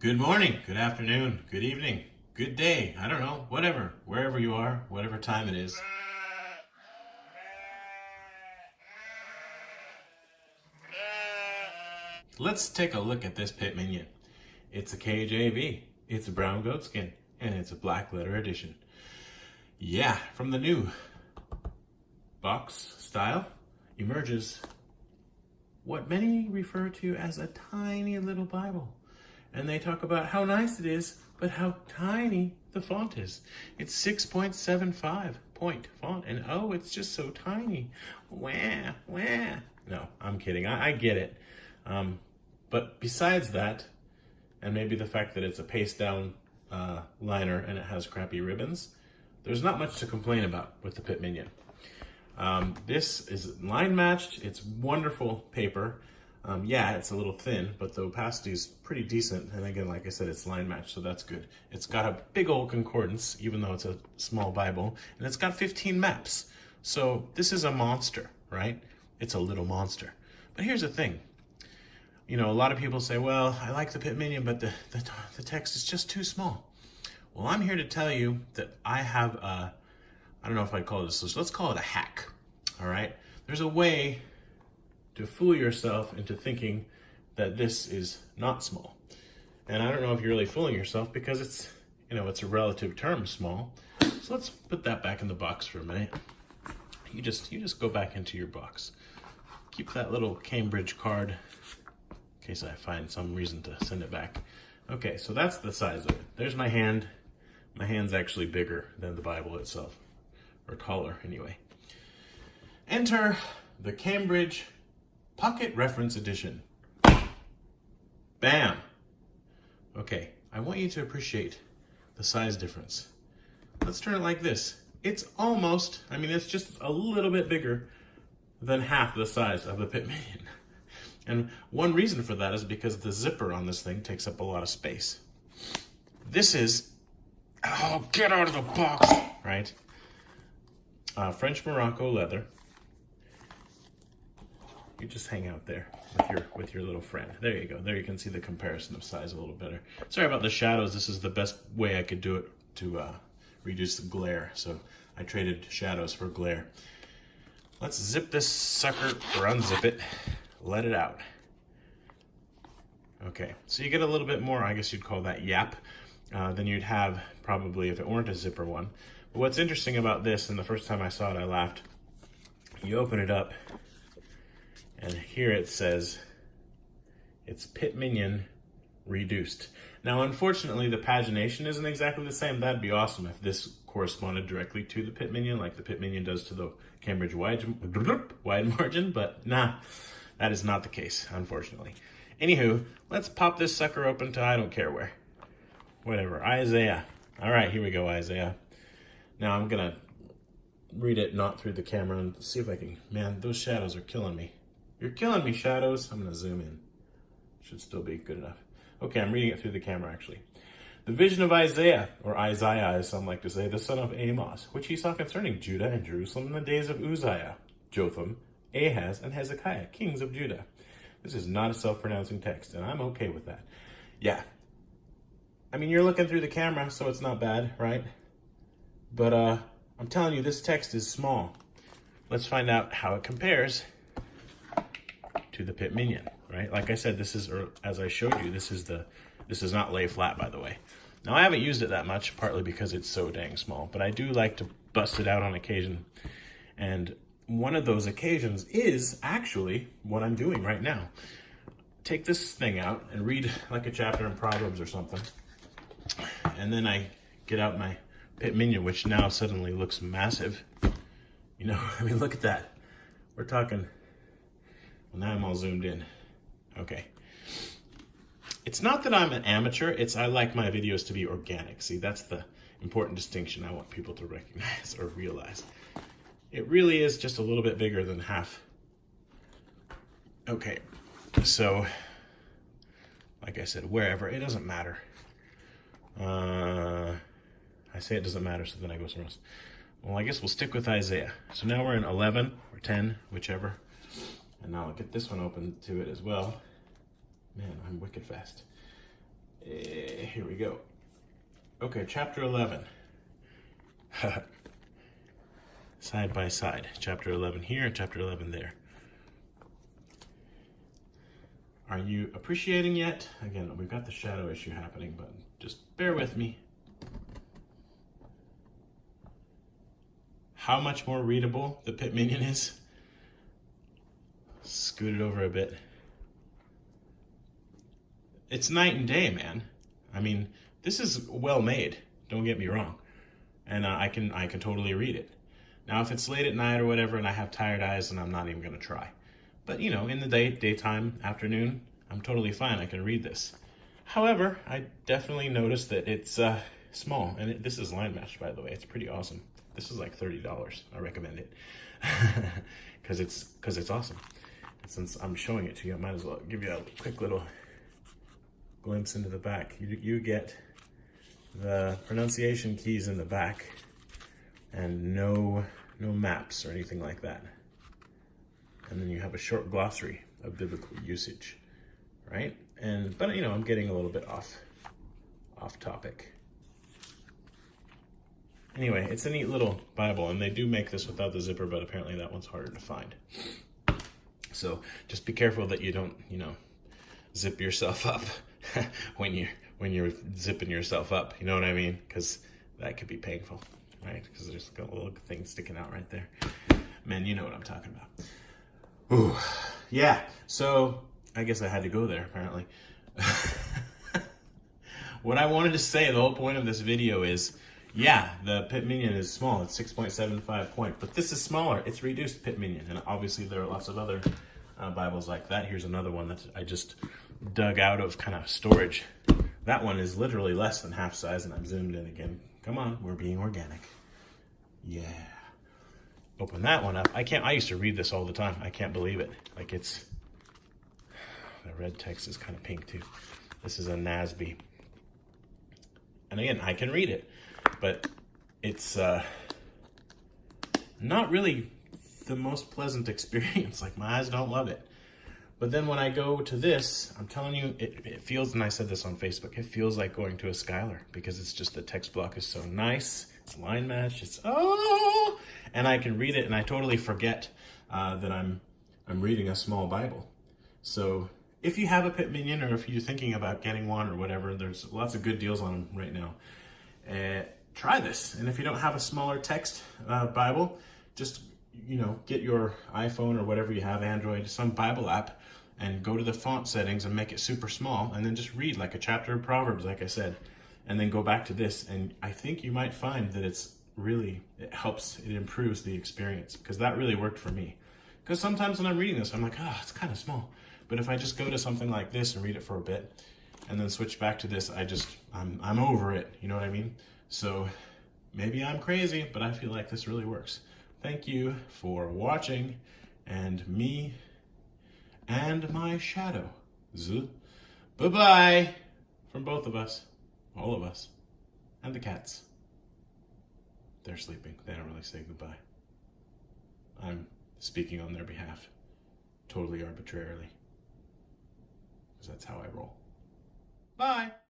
Good morning, good afternoon, good evening, good day, I don't know, whatever, wherever you are, whatever time it is. Let's take a look at this Pitt Minion. It's a KJV, it's a brown goat skin, and it's a black letter edition. Yeah, from the new box style emerges what many refer to as a tiny little Bible. And they talk about how nice it is, but how tiny the font is. It's 6.75 point font, and oh, it's just so tiny. Wah, wah. No, I'm kidding. I get it. But besides that, and maybe the fact that it's a paste down liner and it has crappy ribbons, there's not much to complain about with the Pitt Minion. This is line matched. It's wonderful paper. Yeah, it's a little thin, but the opacity is pretty decent. And again, like I said, it's line matched, so that's good. It's got a big old concordance, even though it's a small Bible, and it's got 15 maps. So this is a monster, right? It's a little monster. But here's the thing. You know, a lot of people say, well, I like the Pitt Minion, but the text is just too small. Well, I'm here to tell you that I have a, I don't know if I'd call it a solution. Let's call it a hack, all right? There's a way to fool yourself into thinking that this is not small. And I don't know if you're really fooling yourself because it's, you know, it's a relative term, small. So let's put that back in the box for a minute. You just go back into your box. Keep that little Cambridge card in case I find some reason to send it back. Okay, so that's the size of it. There's my hand. My hand's actually bigger than the Bible itself, or taller anyway. Enter the Cambridge Pocket Reference Edition. Bam! Okay, I want you to appreciate the size difference. Let's turn it like this. It's almost, I mean, it's just a little bit bigger than half the size of the Pitt Minion. And one reason for that is because the zipper on this thing takes up a lot of space. This is, oh, get out of the box, right? French Morocco leather. You just hang out there with your little friend. There you go. There you can see the comparison of size a little better. Sorry about the shadows. This is the best way I could do it to reduce the glare. So I traded shadows for glare. Let's zip this sucker or unzip it. Let it out. Okay, so you get a little bit more, I guess you'd call that yap, than you'd have probably if it weren't a zipper one. But what's interesting about this, and the first time I saw it, I laughed. You open it up, and here it says, it's Pitt Minion reduced. Now, unfortunately, the pagination isn't exactly the same. That'd be awesome if this corresponded directly to the Pitt Minion, like the Pitt Minion does to the Cambridge wide margin, but nah, that is not the case, unfortunately. Anywho, let's pop this sucker open to I don't care where. Whatever, Isaiah. All right, here we go, Isaiah. Now I'm gonna read it not through the camera and see if I can, man, those shadows are killing me. You're killing me, shadows. I'm gonna zoom in. Should still be good enough. Okay, I'm reading it through the camera, actually. The vision of Isaiah, or Isaiah as some like to say, the son of Amos, which he saw concerning Judah and Jerusalem in the days of Uzziah, Jotham, Ahaz, and Hezekiah, kings of Judah. This is not a self-pronouncing text, and I'm okay with that. Yeah. I mean, you're looking through the camera, so it's not bad, right? But I'm telling you, this text is small. Let's find out how it compares to the Pitt Minion, right? Like I said, this is, or as I showed you, this is not lay flat, by the way. Now, I haven't used it that much, partly because it's so dang small, but I do like to bust it out on occasion. And one of those occasions is actually what I'm doing right now. Take this thing out and read like a chapter in Proverbs or something. And then I get out my Pitt Minion, which now suddenly looks massive. You know, I mean, look at that. We're talking, well, now I'm all zoomed in. Okay. It's not that I'm an amateur, it's I like my videos to be organic. See, that's the important distinction I want people to recognize or realize. It really is just a little bit bigger than half. Okay, so, like I said, wherever, it doesn't matter. I say it doesn't matter, so then I go somewhere else. Well, I guess we'll stick with Isaiah. So now we're in 11 or 10, whichever. And now I'll get this one open to it as well. Man, I'm wicked fast. Here we go. Okay, chapter 11. Side by side. Chapter 11 here and chapter 11 there. Are you appreciating yet? Again, we've got the shadow issue happening, but just bear with me. How much more readable the Pitt Minion is? Scoot it over a bit. It's night and day, man. I mean, this is well made, don't get me wrong. And I can totally read it. Now, if it's late at night or whatever and I have tired eyes, then I'm not even gonna try. But you know, in the daytime, afternoon, I'm totally fine, I can read this. However, I definitely noticed that it's small, and this is line matched, by the way. It's pretty awesome. This is like $30, I recommend it. Cause it's awesome. And since I'm showing it to you, I might as well give you a quick little glimpse into the back. You get the pronunciation keys in the back and no maps or anything like that. And then you have a short glossary of biblical usage, right? But you know, I'm getting a little bit off topic. Anyway, it's a neat little Bible, and they do make this without the zipper, but apparently that one's harder to find. So just be careful that you don't, you know, zip yourself up when you're zipping yourself up. You know what I mean? Because that could be painful, right? Because there's a little thing sticking out right there. Man, you know what I'm talking about. Ooh, yeah. So I guess I had to go there, apparently. What I wanted to say, the whole point of this video is, yeah, the Pitt Minion is small. It's 6.75 point, but this is smaller. It's reduced Pitt Minion, and obviously there are lots of other Bibles like that. Here's another one that I just dug out of kind of storage. That one is literally less than half size, and I'm zoomed in again. Come on, we're being organic. Yeah. Open that one up. I used to read this all the time. I can't believe it. Like the red text is kind of pink too. This is a NASB. And again, I can read it, but it's not really the most pleasant experience. Like, my eyes don't love it. But then when I go to this, I'm telling you, it feels, and I said this on Facebook, it feels like going to a Skylar, because it's just, the text block is so nice. It's line matched. It's, oh, and I can read it, and I totally forget that I'm reading a small Bible. So if you have a Pitt Minion, or if you're thinking about getting one or whatever, there's lots of good deals on them right now. Try this. And if you don't have a smaller text Bible, just, you know, get your iPhone or whatever you have, Android, some Bible app, and go to the font settings and make it super small, and then just read like a chapter of Proverbs, like I said, and then go back to this. And I think you might find that it improves the experience, because that really worked for me. Because sometimes when I'm reading this, I'm like, oh, it's kind of small. But if I just go to something like this and read it for a bit, and then switch back to this, I'm over it, you know what I mean? So maybe I'm crazy, but I feel like this really works. Thank you for watching, and me and my shadow. Bye-bye from both of us, all of us, and the cats. They're sleeping. They don't really say goodbye. I'm speaking on their behalf, totally arbitrarily, because that's how I roll. Bye.